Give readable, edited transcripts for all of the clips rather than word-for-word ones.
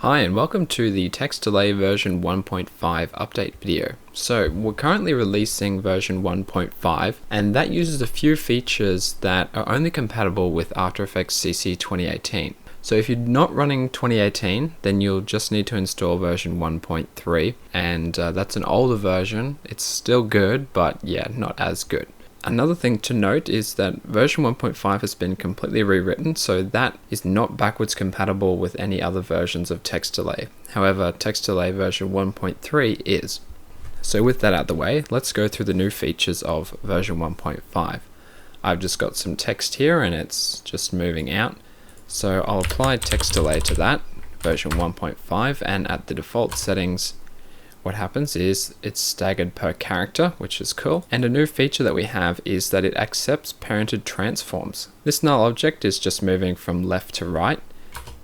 Hi and welcome to the TextDelay version 1.5 update video. So we're currently releasing version 1.5 and that uses a few features that are only compatible with After Effects CC 2018. So if you're not running 2018, then you'll just need to install version 1.3 and that's an older version. It's still good, but yeah, not as good. Another thing to note is that version 1.5 has been completely rewritten, so that is not backwards compatible with any other versions of TextDelay. However, TextDelay version 1.3 is. So with that out of the way, let's go through the new features of version 1.5. I've just got some text here and it's just moving out. So I'll apply TextDelay to that, version 1.5, and at the default settings, what happens is it's staggered per character, which is cool. And a new feature that we have is that it accepts parented transforms. This null object is just moving from left to right,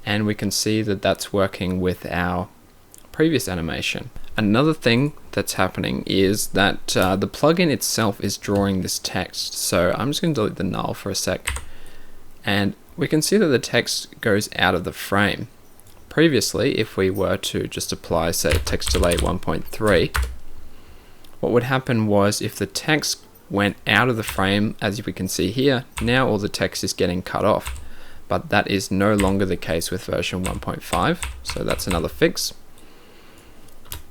and we can see that that's working with our previous animation. Another thing that's happening is that the plugin itself is drawing this text. So I'm just going to delete the null for a sec, and we can see that the text goes out of the frame. Previously, if we were to just apply, say, TextDelay 1.3, what would happen was if the text went out of the frame, as we can see here, now all the text is getting cut off. But that is no longer the case with version 1.5, so that's another fix.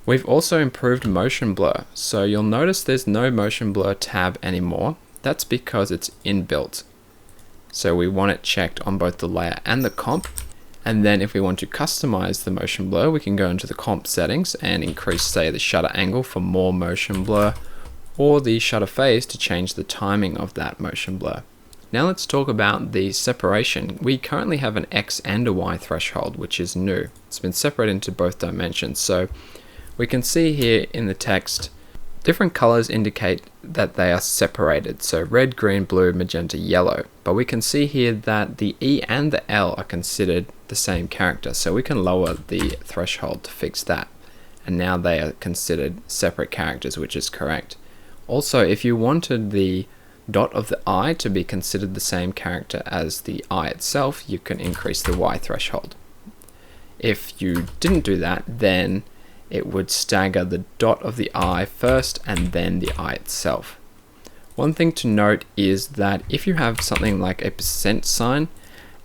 We've also improved motion blur, so you'll notice there's no motion blur tab anymore. That's because it's inbuilt. So we want it checked on both the layer and the comp. And then if we want to customize the motion blur, we can go into the comp settings and increase, say, the shutter angle for more motion blur, or the shutter phase to change the timing of that motion blur. Now let's talk about the separation. We currently have an X and a Y threshold, which is new. It's been separated into both dimensions. So we can see here in the text, different colors indicate that they are separated. So red, green, blue, magenta, yellow. But we can see here that the E and the L are considered the same character. So we can lower the threshold to fix that. And now they are considered separate characters, which is correct. Also, if you wanted the dot of the I to be considered the same character as the I itself, you can increase the Y threshold. If you didn't do that, then it would stagger the dot of the I first and then the I itself. One thing to note is that if you have something like a percent sign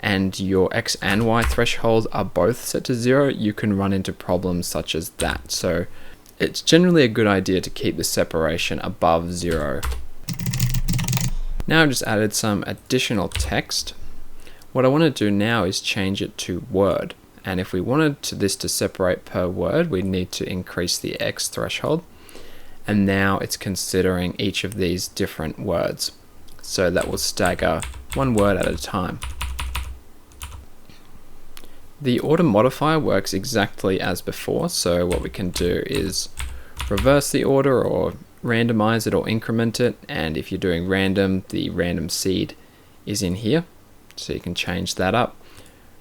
and your X and Y thresholds are both set to 0, you can run into problems such as that. So it's generally a good idea to keep the separation above 0. Now I've just added some additional text. What I want to do now is change it to word. And if we wanted this to separate per word, we need to increase the X threshold. And now it's considering each of these different words. So that will stagger one word at a time. The order modifier works exactly as before. So what we can do is reverse the order or randomize it or increment it. And if you're doing random, the random seed is in here. So you can change that up.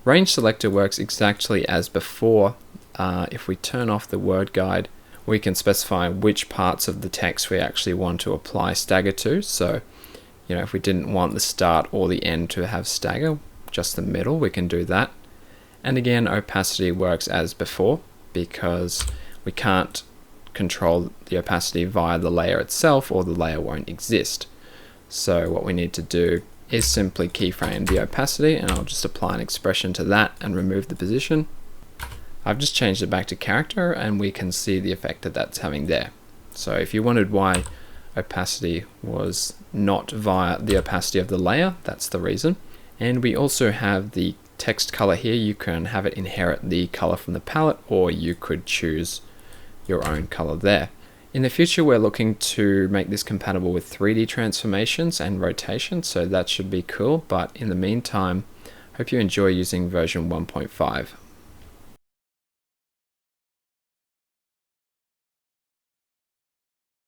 Range selector works exactly as before. If we turn off the word guide, we can specify which parts of the text we actually want to apply stagger to. So, if we didn't want the start or the end to have stagger, just the middle, we can do that. And again, opacity works as before because we can't control the opacity via the layer itself or the layer won't exist. So what we need to do is simply keyframe the opacity, and I'll just apply an expression to that and remove the position. I've just changed it back to character and we can see the effect that that's having there. So if you wondered why opacity was not via the opacity of the layer, that's the reason. And we also have the text color here. You can have it inherit the color from the palette, or you could choose your own color there. In the future, we're looking to make this compatible with 3D transformations and rotation, so that should be cool. But in the meantime, hope you enjoy using version 1.5.